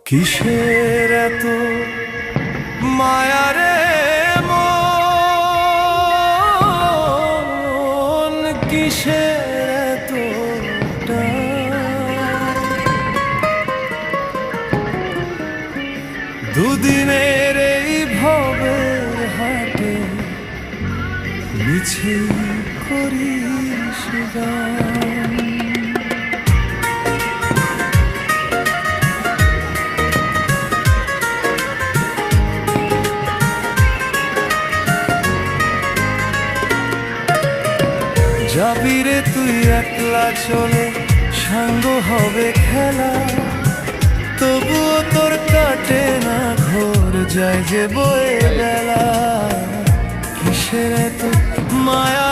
কিসের এত মায়ারে মন, কিসের এত দুদিনের এই ভবের হাটে মিছে করিস গান। যাবি রে তুই একলা চলে, সাঙ্গ হবে খেলা, তবুও তোর কাটে না ঘোর, যায় যে বয়ে বেলা। কিসের এত মায়া